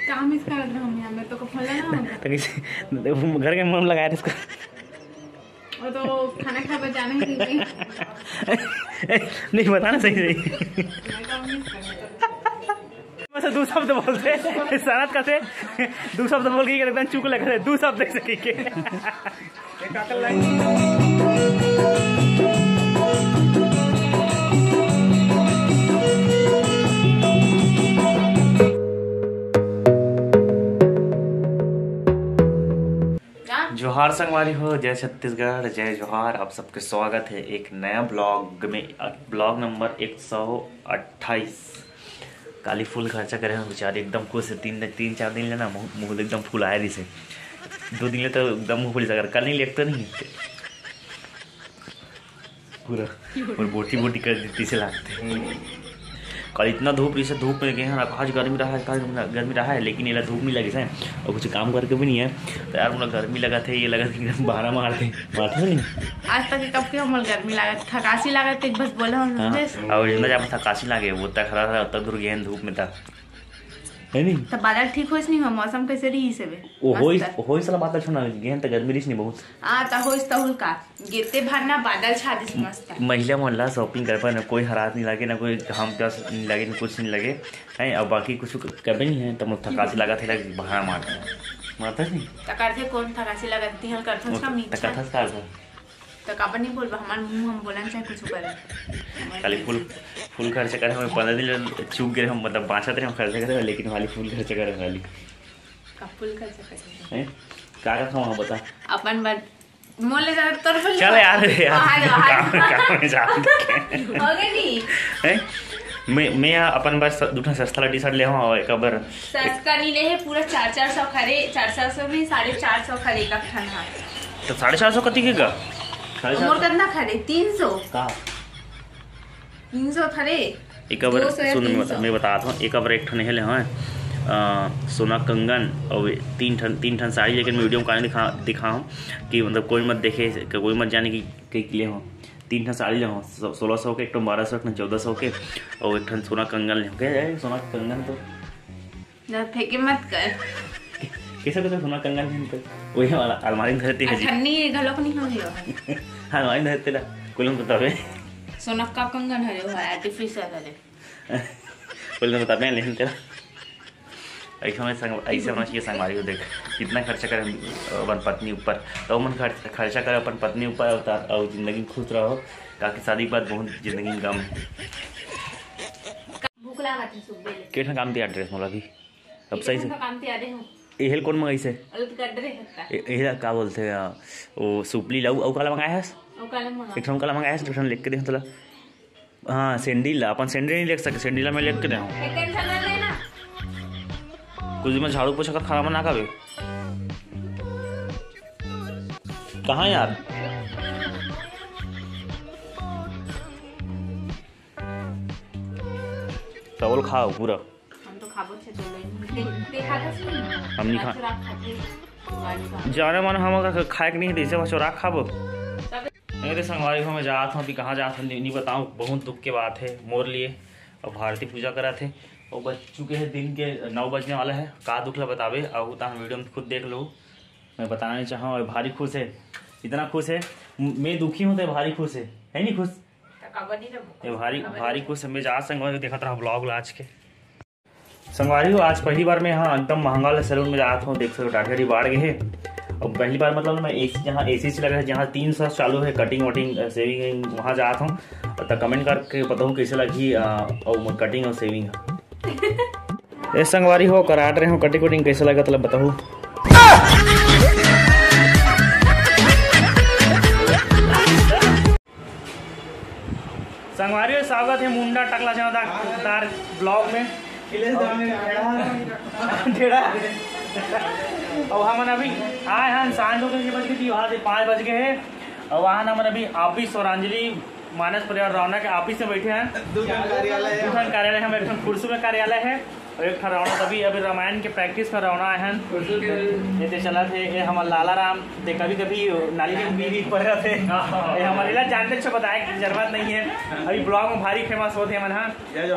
काम इसका कर रहा हूं मैं तो कफल ना तो किसी घर के मुंह लगाया इसको और तो खाना खा बचाने के लिए नहीं बताना सही बस दो शब्द बोलते सनत का से दो शब्द बोल के एकदम चुक लगा दो शब्द सही के जोहार संगवारी हो, जय छत्तीसगढ़, जय जोहार। आप सबके स्वागत है एक नया ब्लॉग में। Blog number 128। काली फुल खर्चा करे हैं बेचारे, एकदम खुश है। तीन चार दिन लेना मुँह एकदम फुल आया रही से 2 दिन ले तो एकदम मुँह फुल अगर कल नहीं लेते नहीं पूरा और बोटी कर देती से लागते। कल इतना धूप रही से, धूप में गए हैं आज गर्मी रहा है लेकिन ये धूप नहीं लगी है और कुछ काम करके भी नहीं है तो यार मुझे गर्मी लगा थे। ये लगा था एकदम बहाना मारते नहीं आज तक कब के हमर गर्मी लागत थकासी लागत एक बस बोला और जितना जब थकासी लागे वो तक खड़ा था तब दूर गए धूप में था है नहीं तो बादल ठीक होइस नहीं मौसम कैसे रही से बे ओ होइस वाला बात छोड़ना गेहन त गर्मी रही नहीं बहुत त होइस तहुल का गेते भरना बादल छा दिस मस्त महिला मोहल्ला शॉपिंग कर पर ना कोई हरास नहीं लगे ना कोई हम प्यास नहीं लगे ना कुछ नहीं लगे है। और बाकी कुछ कर नहीं है तो मुझे थकासी लगा था बहाना मारता नहीं तकारते कौन थकासी लगती है करथस का मीठा तकथस का तो काबर नहीं बोलबा हमार मुंह हम बोलन चाहे कुछ करे खाली फुल खर्च करे हम 15 दिन चूक गए हम मतलब 5 दिन हम खर्च करे लेकिन खाली फुल खर्च करे खाली का फुल खर्च करे हैं का खाओ बता अपन बात मोले जा तोर बोल चल यार काम में जा हो गई नहीं है मैं अपन बस दूठा सस्ता टी शर्ट ले हूं और एक बार सस्ता नहीं ले है पूरा 400 खरे 400 में 450 खरे का खाना तो 450 कति के का मोर कितना खरे 300 का 300 खरे एक बार सुन मैं बताता हूँ। एक बार एक ठन हेले हैं सोना कंगन और तीन ठन साड़ी लेकिन मैं वीडियो में दिखाऊँ कि मतलब कोई मत देखे कोई मत जाने की ले हो। 3 ठन साड़ी ले हो 1600 के, एक ठन 1200 एक ठन 1400 के और एक ठन सोना कंगन ले हो। सोना कंगन तो फेंके मत कर कैसे कैसे सोना कंगन वही वाला अलमारी में धरती है ठन्नी घलो को नहीं हो रही हां अलमारी में धरते ला कोई बता बे सोना का कंगन है वो आर्टिफिशियल है कोई बता बे लेकिन तेरा ऐसा होना चाहिए संगवारी को। देख कितना खर्चा करे अपन पत्नी ऊपर तो मन खर्चा करे अपन पत्नी ऊपर और जिंदगी खुश रहो ताकि शादी के बाद बहुत जिंदगी में गम भूख लागत है सुबह केठा काम दिया ड्रेस मोला भी अब सही से काम दिया दे हूं एहल कौन मंगाई से एहल का बोलते हैं वो सुपली लाऊ औ काला मंगाया है एक ठन काला मंगाया है एक ठन लिख के दे तोला। हां सैंडल अपन सैंडल नहीं लिख सके सैंडल में लिख के दे कुछ में झाड़ू पोछा का खाना बना का बे कहाँ यार चावल खाओ पूरा हम नहीं खा जाने मन हम खाए के नहीं देसे चोरा खाबो मेरे संगवारी को मैं जात हूँ अभी कहाँ जात हूँ नहीं बताऊँ। बहुत दुख की बात है मोर लिए और भारती पूजा करा थे और बच चुके हैं दिन के 9 बजने वाला है। का दुख ला बतावे और उतना वीडियो में खुद देख लो। मैं बताना नहीं चाहूँ और भारी खुश है, इतना खुश है मैं दुखी हूँ तो भारी खुश है नहीं खुश ये भारी खुश है। मैं जा संगवारी देखा था ब्लॉग आज के संगवारी हो आज पहली बार मैं यहाँ एकदम महंगा वाला सैलून में जाता हूँ। देख सकते टाटी बाढ़ गए है और पहली बार मतलब मैं जहाँ एसी से लगा है जहाँ 300 चालू है कटिंग वटिंग सेविंग वहाँ जाता हूँ तो कमेंट करके बताऊँ कैसे लगी और कटिंग और सेविंग ये संगवारी हो कराट रहे हो कटिंग वटिंग कैसे लगा मतलब बताओ। संगवारी हो स्वागत है मुंडा टकला तार ब्लॉग में और हम अभी आए हैं सांझ बज गई वहाँ से 5 बज गए हैं और वहाँ हम अभी ऑफिस और अंजलि मानस परिवार रौनक के ऑफिस में बैठे हैं। 2 कार्यालय है, हम एक कुर्सी में कार्यालय है और एक ठहरावना तभी अभी रामायण के प्रैक्टिस में रौना है ये चला थे ये हमारे लाला राम दे कभी कभी नाली में बीवी पड़ रहे थे ये हमारे इलाज जानते छो बताया कि जरूरत नहीं है अभी ब्लॉग में भारी फेमस होते हैं मन हाँ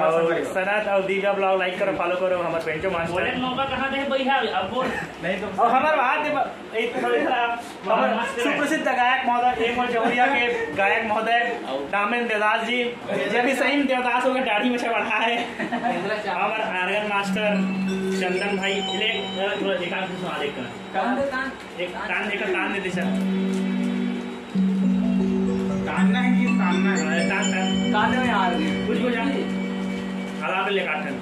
और सनत और दिव्या ब्लॉग लाइक करो फॉलो करो हमारे पेंचो मास्टर मौका कहाँ दे भैया अब बोल नहीं तो और हमारे बात सुप्रसिद्ध गायक महोदय एक जौहरिया के गायक महोदय दामेन देवदास जी जब भी सही देवदास हो गए दाढ़ी में से बढ़ा है हमारे आर्गन मास्टर चंदन भाई एक कान दे दे सर कान है कि कान में यार कुछ हो जाए हालात ले काटन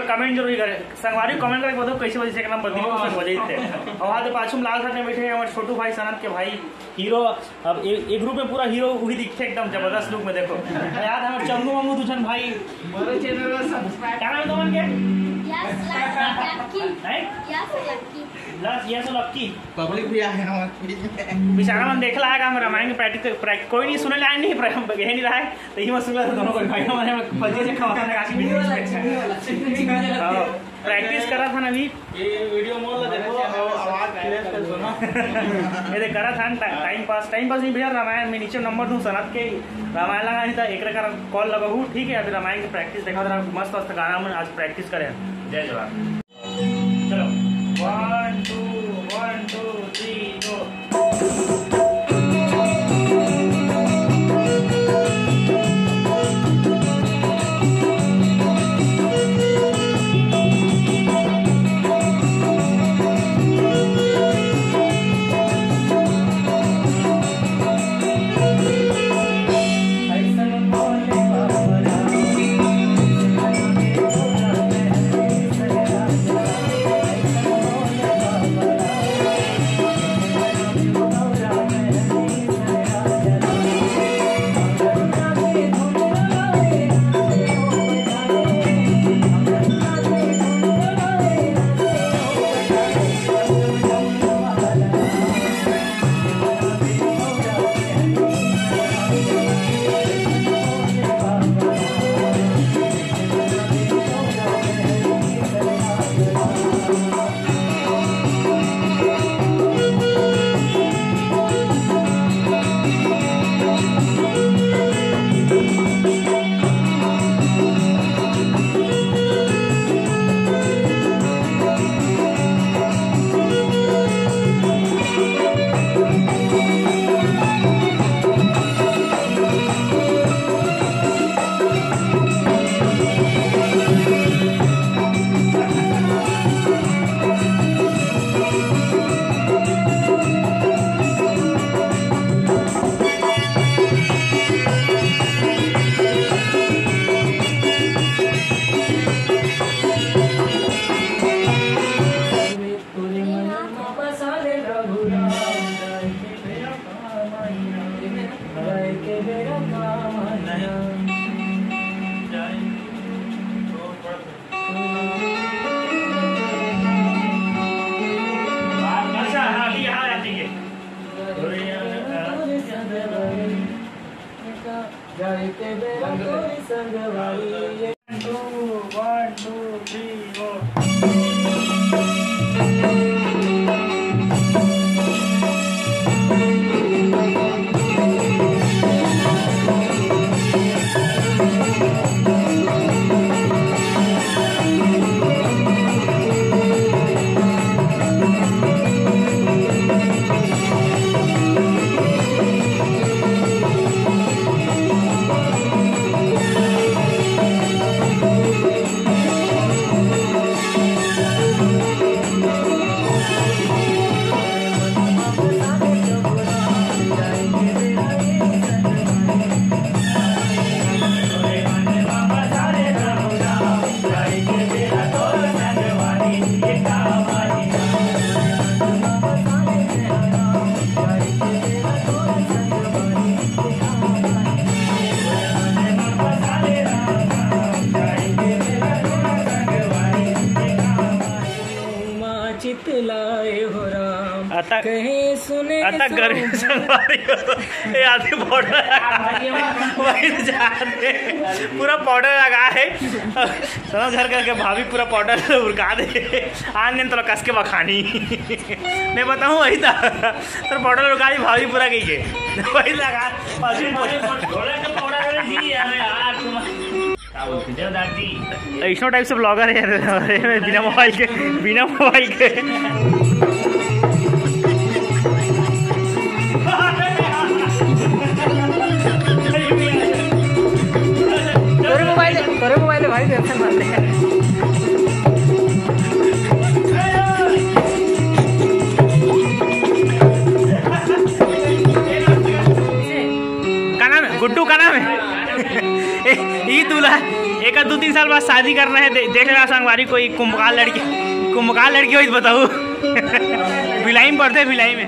कमेंट जरूर करें संगवारी कमेंट करके बताओ कैसे वजह से एक नाम बदली वजह थे और वहाँ पाछू लाल साथ में बैठे हैं हमारे छोटू भाई सनत के भाई हीरो अब एक ग्रुप में पूरा हीरो वही दिखते एकदम जबरदस्त लुक में देखो याद है हमारे चंदू मामू दुचन भाई क्या नाम है तुम्हारे लक्की पब्लिक भी आए बेचारा मन देख लाएगा हम रामायण के प्रैक्टिस कोई नहीं सुने लाए नहीं यही नहीं रहा है तो ही मैं सुन रहा था दोनों भाई हमारे फौजी से खवाना प्रैक्टिस करा था ना अभी ये वीडियो मोल देखो आवाज क्लियर कर सुनो ये करा था टाइम पास नहीं भैया रामायण में नीचे नंबर दूं सनत के रामायण लगा नहीं था एक कॉल लगाऊ ठीक है अभी रामायण की प्रैक्टिस देखा था मस्त गाना में आज प्रैक्टिस करें जय जवान चलो 1 2 3 go अतः गर्मी संगवारी ये आदमी पाउडर पूरा पाउडर लगा है समझ घर करके भाभी पूरा पाउडर उड़का दे आने तो कस के बखानी मैं बताऊँ वही था तो पाउडर उड़का दी भाभी पूरा गई के वही लगा ऐसा टाइप से ब्लॉगर है बिना मोबाइल के तोरे मोबाइल भाई टेंशन मत ले। का नाम है गुड्डू का नाम है ये दूल्हा एक 2-3 साल बाद शादी कर रहे हैं देख रहा संगवारी कोई कुंभकाल लड़की हो बताओ भिलाई में पढ़ते भिलाई में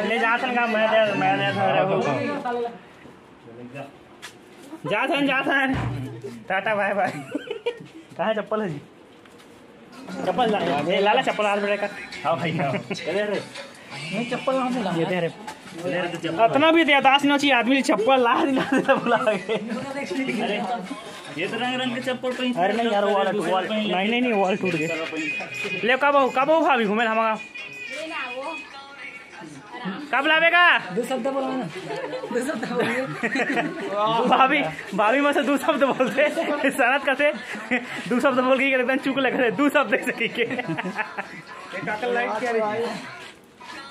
ले जाथन टाटा बाय बाय कहाँ चप्पल है जी चप्पल लाला चप्पल आज बेटे का हाँ भाई नहीं चप्पल ये दे इतना भी दास नहीं चाहिए आदमी चप्पल ला बुला ये तो रंग के चप्पल अरे नहीं यार वॉल नहीं वॉल टूट गए ले कब भाभी घूमे हमारा कब लावेगा 2 शब्द बोलना भाभी में से 2 शब्द बोलते सनत कैसे 2 शब्द बोल के एकदम चुक लगे 2 शब्द से के लाइट क्या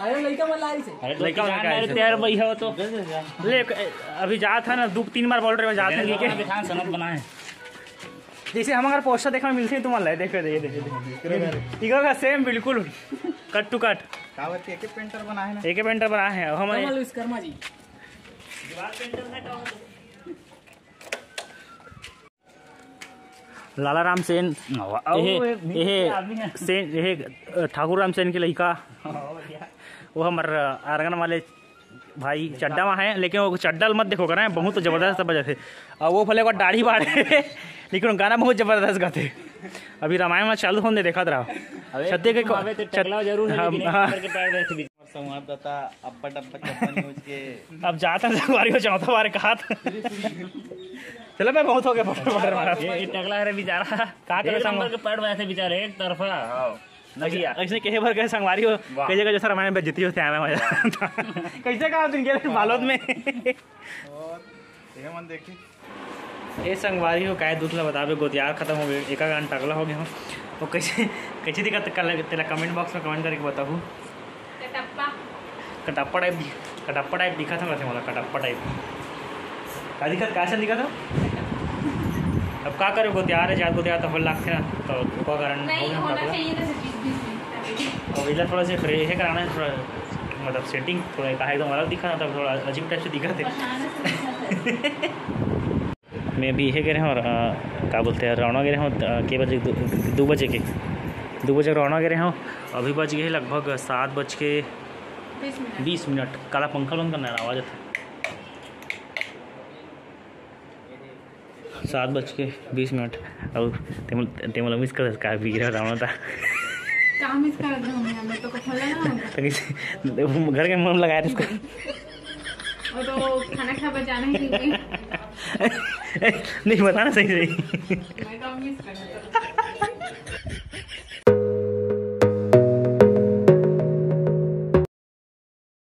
अरे लड़का मन लाई से लड़का तैयार भाई है तो ले अभी जा था ना 2-3 बार बोल रहे जा था के दिखान सनत बनाए जैसे हमारा पोस्टर देखने में मिलते हैं तुम्हारा लाइट देखो ठीक है सेम बिल्कुल कट टू कट कावत एक पेंटर बना है ना एक पेंटर बना है हमारे विश्वकर्मा जी दीवार पेंटर में लाला राम सेन ठाकुर राम सेन के लड़का वो हमारे आरगन वाले भाई चड्डा में है लेकिन वो चड्डा मत देखो कर बहुत जबरदस्त बजे थे और वो भले दाढ़ी बाढ़े लेकिन गाना बहुत जबरदस्त गाते अभी रामायण में चालू होने देखा रहा सत्य के संवाददाता अब जाता चौथा बार कहा था चलो मैं बहुत हो गया ये टकला है बेचारा का करे संगवार के पैर वैसे बेचारे एक तरफा ऐसे कहे भर के संगवारी हो कई जगह जैसा रामायण बेइज्जती होते हैं मजा कैसे कहा दिन के बालोद में मन देखी ये संगवारी हो काय दूसरा बतावे गोतियार खत्म हो गए एक घंटा टकला हो गया हो वो कैसे दिक्कत तेरा कमेंट बॉक्स में कमेंट करके बताऊँ कटप्पा टाइप दिखा था वैसे मतलब कटप्पा टाइप का दिखा कैसा दिखा था अब क्या करे गोतियार है ज्यादा गोतियार तो होल लगते ना तो क्या कारण और इधर थोड़ा सा फ्रेश है कराना थोड़ा मतलब सेटिंग थोड़ा कहा एकदम अलग दिखा था थोड़ा अजीब टाइप से दिखा थे मैं अभी यह कह रहे हैं और क्या बोलते हैं रौना गए हूँ के बजे 2 बजे के 2 बजे रौना गए हूँ अभी बज गए लगभग 7:20 काला पंखा बंद करना है आवाज़ था 7:20 और तेमला मिस कर का बिगड़ा रहा था काम मिस कर रहा हूं मैं तो खोला ना घर के मन लगाया इसको और तो खाना खा बजाना ही नहीं नहीं बताना सही सही। मैं तो मिस कर